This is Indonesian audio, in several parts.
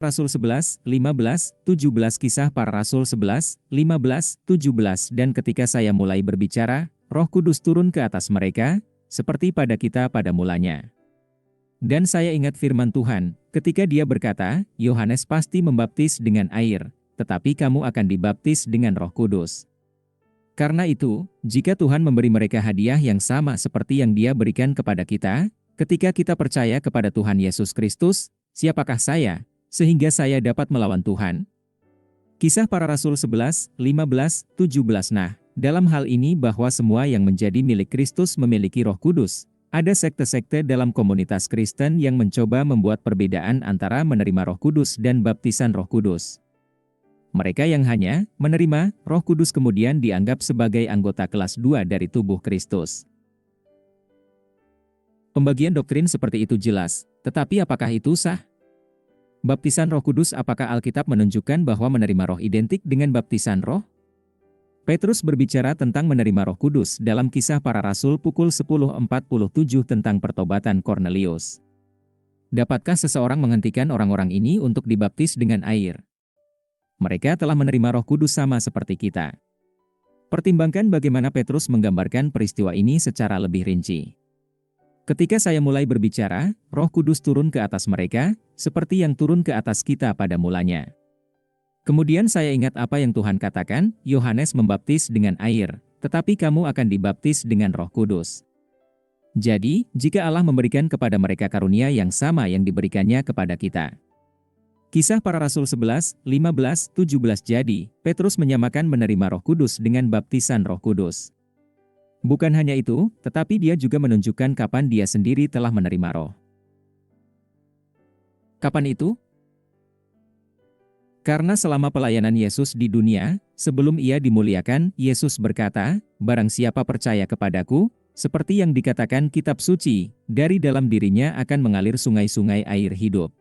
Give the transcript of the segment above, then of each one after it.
Rasul 11, 15, 17 Kisah Para Rasul 11, 15, 17 Dan ketika saya mulai berbicara, Roh Kudus turun ke atas mereka, seperti pada kita pada mulanya. Dan saya ingat firman Tuhan, ketika dia berkata, Yohanes pasti membaptis dengan air, tetapi kamu akan dibaptis dengan Roh Kudus. Karena itu, jika Tuhan memberi mereka hadiah yang sama seperti yang dia berikan kepada kita, ketika kita percaya kepada Tuhan Yesus Kristus, siapakah saya, sehingga saya dapat melawan Tuhan? Kisah Para Rasul 11, 15, 17 Nah, dalam hal ini bahwa semua yang menjadi milik Kristus memiliki Roh Kudus, ada sekte-sekte dalam komunitas Kristen yang mencoba membuat perbedaan antara menerima Roh Kudus dan baptisan Roh Kudus. Mereka yang hanya menerima Roh Kudus kemudian dianggap sebagai anggota kelas 2 dari tubuh Kristus. Pembagian doktrin seperti itu jelas, tetapi apakah itu sah? Baptisan Roh Kudus. Apakah Alkitab menunjukkan bahwa menerima roh identik dengan baptisan roh? Petrus berbicara tentang menerima Roh Kudus dalam Kisah Para Rasul pukul 10.47 tentang pertobatan Kornelius. Dapatkah seseorang menghentikan orang-orang ini untuk dibaptis dengan air? Mereka telah menerima Roh Kudus sama seperti kita. Pertimbangkan bagaimana Petrus menggambarkan peristiwa ini secara lebih rinci. Ketika saya mulai berbicara, Roh Kudus turun ke atas mereka, seperti yang turun ke atas kita pada mulanya. Kemudian saya ingat apa yang Tuhan katakan, Yohanes membaptis dengan air, tetapi kamu akan dibaptis dengan Roh Kudus. Jadi, jika Allah memberikan kepada mereka karunia yang sama yang diberikannya kepada kita. Kisah Para Rasul 11, 15, 17 Jadi, Petrus menyamakan menerima Roh Kudus dengan baptisan Roh Kudus. Bukan hanya itu, tetapi dia juga menunjukkan kapan dia sendiri telah menerima roh. Kapan itu? Karena selama pelayanan Yesus di dunia, sebelum ia dimuliakan, Yesus berkata, "Barang siapa percaya kepadaku, seperti yang dikatakan kitab suci, dari dalam dirinya akan mengalir sungai-sungai air hidup."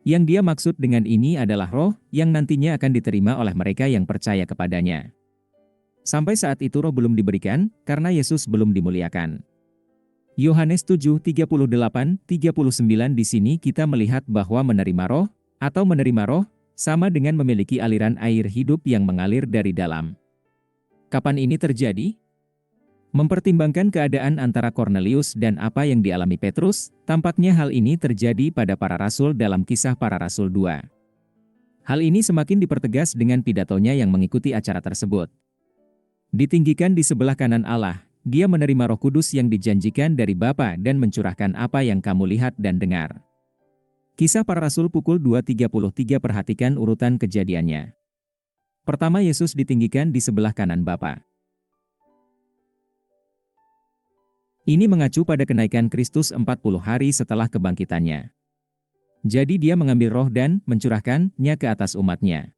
Yang dia maksud dengan ini adalah roh, yang nantinya akan diterima oleh mereka yang percaya kepadanya. Sampai saat itu roh belum diberikan, karena Yesus belum dimuliakan. Yohanes 7, 38-39 Di sini kita melihat bahwa menerima roh, atau menerima roh, sama dengan memiliki aliran air hidup yang mengalir dari dalam. Kapan ini terjadi? Mempertimbangkan keadaan antara Kornelius dan apa yang dialami Petrus, tampaknya hal ini terjadi pada para rasul dalam Kisah Para Rasul 2. Hal ini semakin dipertegas dengan pidatonya yang mengikuti acara tersebut. Ditinggikan di sebelah kanan Allah, dia menerima Roh Kudus yang dijanjikan dari Bapa dan mencurahkan apa yang kamu lihat dan dengar. Kisah Para Rasul pukul 2.33 Perhatikan urutan kejadiannya. Pertama Yesus ditinggikan di sebelah kanan Bapa. Ini mengacu pada kenaikan Kristus 40 hari setelah kebangkitannya. Jadi dia mengambil roh dan mencurahkannya ke atas umatnya.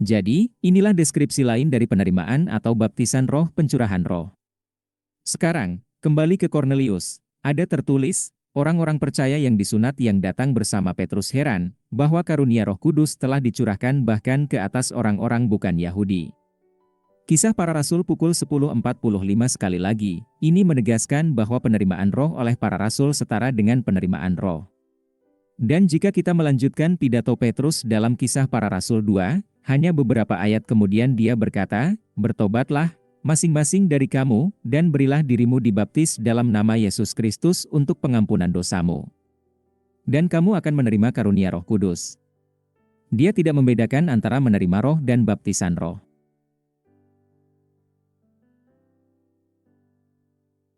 Jadi, inilah deskripsi lain dari penerimaan atau baptisan roh pencurahan roh. Sekarang, kembali ke Kornelius. Ada tertulis, orang-orang percaya yang disunat yang datang bersama Petrus heran, bahwa karunia Roh Kudus telah dicurahkan bahkan ke atas orang-orang bukan Yahudi. Kisah Para Rasul pukul 10.45 Sekali lagi, ini menegaskan bahwa penerimaan roh oleh para rasul setara dengan penerimaan roh. Dan jika kita melanjutkan pidato Petrus dalam Kisah Para Rasul 2, hanya beberapa ayat kemudian dia berkata, "Bertobatlah, masing-masing dari kamu, dan berilah dirimu dibaptis dalam nama Yesus Kristus untuk pengampunan dosamu. Dan kamu akan menerima karunia Roh Kudus." Dia tidak membedakan antara menerima roh dan baptisan roh.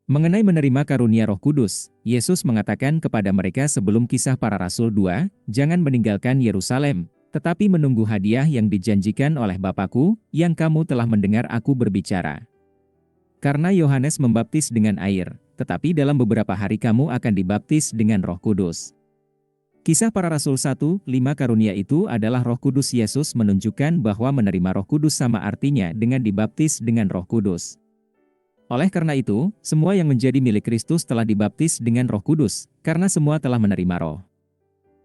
Mengenai menerima karunia Roh Kudus, Yesus mengatakan kepada mereka sebelum Kisah Para Rasul 2, "Jangan meninggalkan Yerusalem, tetapi menunggu hadiah yang dijanjikan oleh Bapakku, yang kamu telah mendengar aku berbicara. Karena Yohanes membaptis dengan air, tetapi dalam beberapa hari kamu akan dibaptis dengan Roh Kudus." Kisah Para Rasul 1:5 Karunia itu adalah Roh Kudus. Yesus menunjukkan bahwa menerima Roh Kudus sama artinya dengan dibaptis dengan Roh Kudus. Oleh karena itu, semua yang menjadi milik Kristus telah dibaptis dengan Roh Kudus, karena semua telah menerima roh.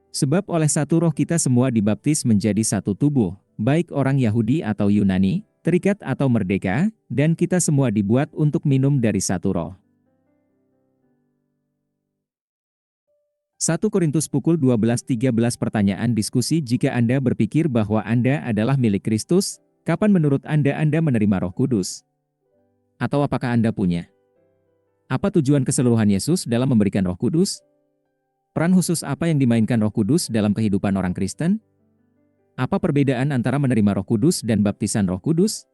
Sebab oleh satu roh kita semua dibaptis menjadi satu tubuh, baik orang Yahudi atau Yunani, terikat atau merdeka, dan kita semua dibuat untuk minum dari satu roh. 1 Korintus pukul 12.13 Pertanyaan diskusi. Jika Anda berpikir bahwa Anda adalah milik Kristus, kapan menurut Anda menerima Roh Kudus? Atau apakah Anda punya? Apa tujuan keseluruhan Yesus dalam memberikan Roh Kudus? Peran khusus apa yang dimainkan Roh Kudus dalam kehidupan orang Kristen? Apa perbedaan antara menerima Roh Kudus dan baptisan Roh Kudus?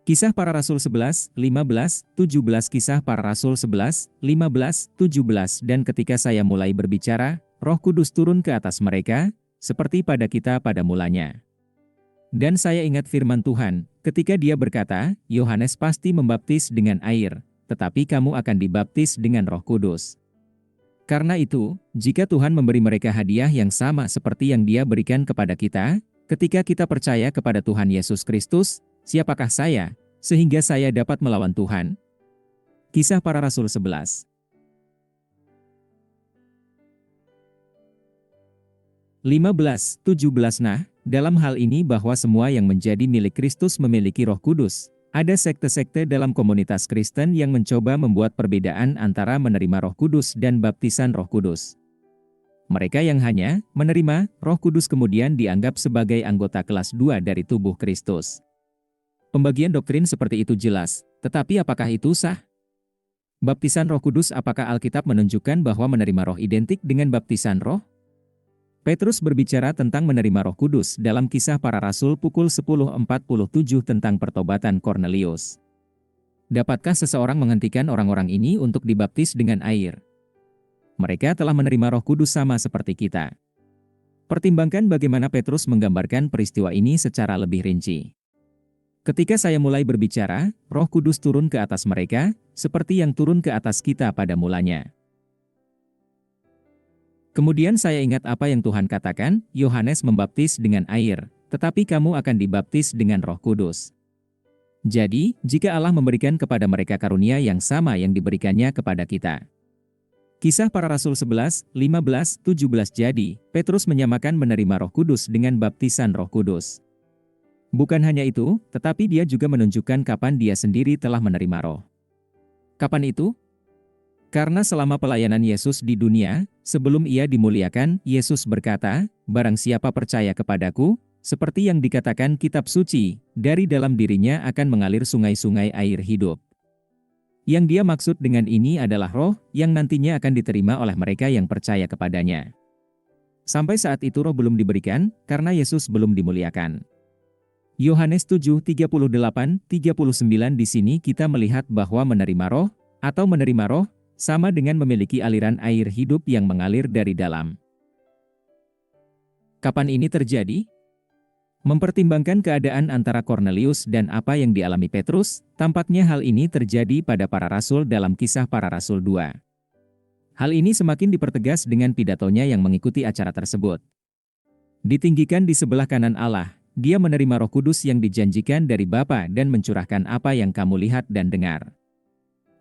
Kisah Para Rasul 11, 15, 17 Kisah Para Rasul 11, 15, 17 Dan ketika saya mulai berbicara, Roh Kudus turun ke atas mereka, seperti pada kita pada mulanya. Dan saya ingat firman Tuhan, ketika dia berkata, Yohanes pasti membaptis dengan air, tetapi kamu akan dibaptis dengan Roh Kudus. Karena itu, jika Tuhan memberi mereka hadiah yang sama seperti yang Dia berikan kepada kita, ketika kita percaya kepada Tuhan Yesus Kristus, siapakah saya, sehingga saya dapat melawan Tuhan? Kisah Para Rasul 11. 15-17 Nah, dalam hal ini bahwa semua yang menjadi milik Kristus memiliki Roh Kudus. Ada sekte-sekte dalam komunitas Kristen yang mencoba membuat perbedaan antara menerima Roh Kudus dan baptisan Roh Kudus. Mereka yang hanya menerima Roh Kudus kemudian dianggap sebagai anggota kelas 2 dari tubuh Kristus. Pembagian doktrin seperti itu jelas, tetapi apakah itu sah? Baptisan Roh Kudus. Apakah Alkitab menunjukkan bahwa menerima Roh identik dengan baptisan Roh? Petrus berbicara tentang menerima Roh Kudus dalam Kisah Para Rasul pukul 10.47 tentang pertobatan Kornelius. Dapatkah seseorang menghentikan orang-orang ini untuk dibaptis dengan air? Mereka telah menerima Roh Kudus sama seperti kita. Pertimbangkan bagaimana Petrus menggambarkan peristiwa ini secara lebih rinci. Ketika saya mulai berbicara, Roh Kudus turun ke atas mereka, seperti yang turun ke atas kita pada mulanya. Kemudian saya ingat apa yang Tuhan katakan, Yohanes membaptis dengan air, tetapi kamu akan dibaptis dengan Roh Kudus. Jadi, jika Allah memberikan kepada mereka karunia yang sama yang diberikannya kepada kita. Kisah Para Rasul 11, 15, 17 Jadi, Petrus menyamakan menerima Roh Kudus dengan baptisan Roh Kudus. Bukan hanya itu, tetapi dia juga menunjukkan kapan dia sendiri telah menerima Roh. Kapan itu? Karena selama pelayanan Yesus di dunia, sebelum ia dimuliakan, Yesus berkata, barang siapa percaya kepadaku, seperti yang dikatakan kitab suci, dari dalam dirinya akan mengalir sungai-sungai air hidup. Yang dia maksud dengan ini adalah Roh, yang nantinya akan diterima oleh mereka yang percaya kepadanya. Sampai saat itu Roh belum diberikan, karena Yesus belum dimuliakan. Yohanes 7:38-39 Di sini kita melihat bahwa menerima Roh, atau menerima Roh, sama dengan memiliki aliran air hidup yang mengalir dari dalam. Kapan ini terjadi? Mempertimbangkan keadaan antara Kornelius dan apa yang dialami Petrus, tampaknya hal ini terjadi pada para rasul dalam Kisah Para Rasul 2. Hal ini semakin dipertegas dengan pidatonya yang mengikuti acara tersebut. Ditinggikan di sebelah kanan Allah, dia menerima Roh Kudus yang dijanjikan dari Bapa dan mencurahkan apa yang kamu lihat dan dengar.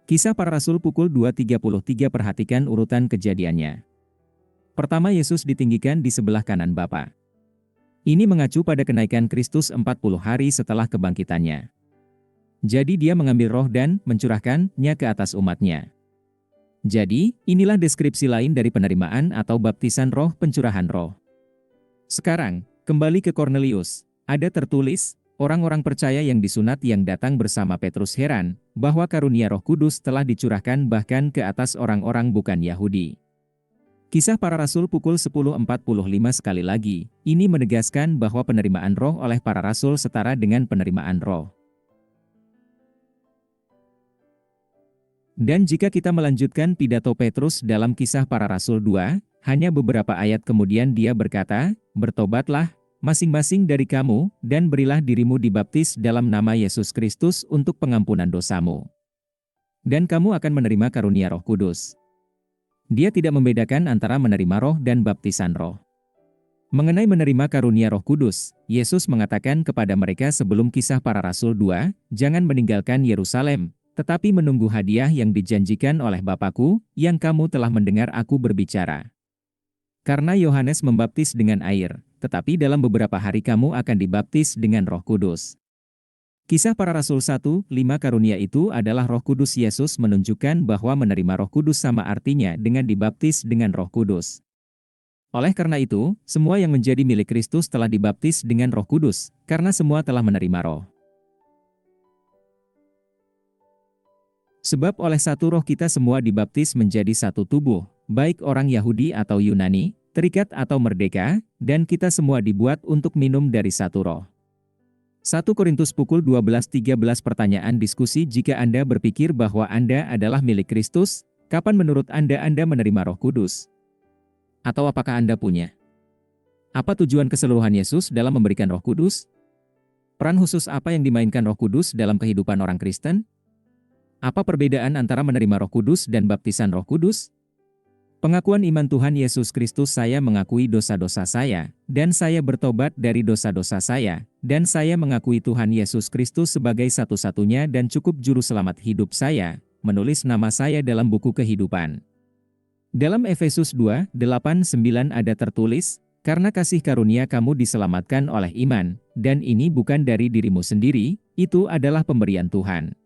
Kisah Para Rasul pukul 2.33 Perhatikan urutan kejadiannya. Pertama Yesus ditinggikan di sebelah kanan Bapa. Ini mengacu pada kenaikan Kristus 40 hari setelah kebangkitannya. Jadi dia mengambil roh dan mencurahkannya ke atas umatnya. Jadi, inilah deskripsi lain dari penerimaan atau baptisan roh pencurahan roh. Sekarang, kembali ke Kornelius. Ada tertulis, orang-orang percaya yang disunat yang datang bersama Petrus heran, bahwa karunia Roh Kudus telah dicurahkan bahkan ke atas orang-orang bukan Yahudi. Kisah Para Rasul pukul 10.45 Sekali lagi, ini menegaskan bahwa penerimaan roh oleh para rasul setara dengan penerimaan roh. Dan jika kita melanjutkan pidato Petrus dalam Kisah Para Rasul 2, hanya beberapa ayat kemudian dia berkata, bertobatlah, masing-masing dari kamu, dan berilah dirimu dibaptis dalam nama Yesus Kristus untuk pengampunan dosamu. Dan kamu akan menerima karunia Roh Kudus. Dia tidak membedakan antara menerima roh dan baptisan roh. Mengenai menerima karunia Roh Kudus, Yesus mengatakan kepada mereka sebelum Kisah Para Rasul 2, jangan meninggalkan Yerusalem, tetapi menunggu hadiah yang dijanjikan oleh Bapakku, yang kamu telah mendengar aku berbicara. Karena Yohanes membaptis dengan air, tetapi dalam beberapa hari kamu akan dibaptis dengan Roh Kudus. Kisah Para Rasul 1:5 karunia itu adalah Roh Kudus. Yesus menunjukkan bahwa menerima Roh Kudus sama artinya dengan dibaptis dengan Roh Kudus. Oleh karena itu, semua yang menjadi milik Kristus telah dibaptis dengan Roh Kudus, karena semua telah menerima Roh. Sebab oleh satu Roh kita semua dibaptis menjadi satu tubuh, baik orang Yahudi atau Yunani, terikat atau merdeka, dan kita semua dibuat untuk minum dari satu Roh. 1 Korintus pukul 12:13 pertanyaan diskusi. Jika Anda berpikir bahwa Anda adalah milik Kristus, kapan menurut Anda menerima Roh Kudus? Atau apakah Anda punya? Apa tujuan keseluruhan Yesus dalam memberikan Roh Kudus? Peran khusus apa yang dimainkan Roh Kudus dalam kehidupan orang Kristen? Apa perbedaan antara menerima Roh Kudus dan baptisan Roh Kudus? Pengakuan iman Tuhan Yesus Kristus. Saya mengakui dosa-dosa saya, dan saya bertobat dari dosa-dosa saya, dan saya mengakui Tuhan Yesus Kristus sebagai satu-satunya dan cukup juru selamat hidup saya, menulis nama saya dalam buku kehidupan. Dalam Efesus 2:8-9 ada tertulis, karena kasih karunia kamu diselamatkan oleh iman, dan ini bukan dari dirimu sendiri, itu adalah pemberian Tuhan.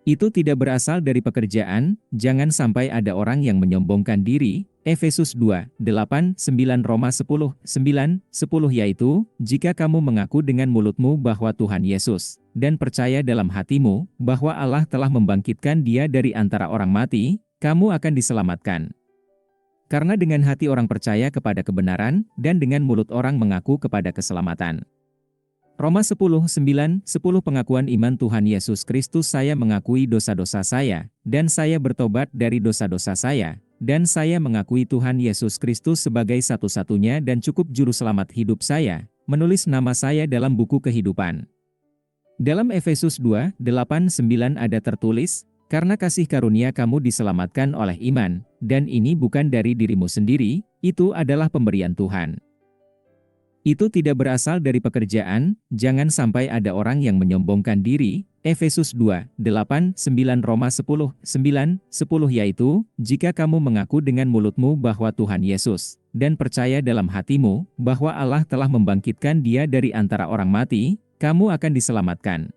Itu tidak berasal dari pekerjaan, jangan sampai ada orang yang menyombongkan diri. Efesus 2:8-9 Roma 10:9-10 yaitu, jika kamu mengaku dengan mulutmu bahwa Tuhan Yesus, dan percaya dalam hatimu, bahwa Allah telah membangkitkan Dia dari antara orang mati, kamu akan diselamatkan. Karena dengan hati orang percaya kepada kebenaran, dan dengan mulut orang mengaku kepada keselamatan. Roma 10:9-10 Pengakuan iman Tuhan Yesus Kristus. Saya mengakui dosa-dosa saya, dan saya bertobat dari dosa-dosa saya, dan saya mengakui Tuhan Yesus Kristus sebagai satu-satunya dan cukup juru selamat hidup saya, menulis nama saya dalam buku kehidupan. Dalam Efesus 2:8-9 ada tertulis, karena kasih karunia kamu diselamatkan oleh iman, dan ini bukan dari dirimu sendiri, itu adalah pemberian Tuhan. Itu tidak berasal dari pekerjaan, jangan sampai ada orang yang menyombongkan diri. Efesus 2:8-9 Roma 10:9-10 yaitu, jika kamu mengaku dengan mulutmu bahwa Tuhan Yesus, dan percaya dalam hatimu, bahwa Allah telah membangkitkan Dia dari antara orang mati, kamu akan diselamatkan.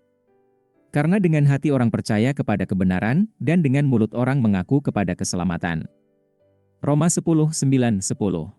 Karena dengan hati orang percaya kepada kebenaran, dan dengan mulut orang mengaku kepada keselamatan. Roma 10:9-10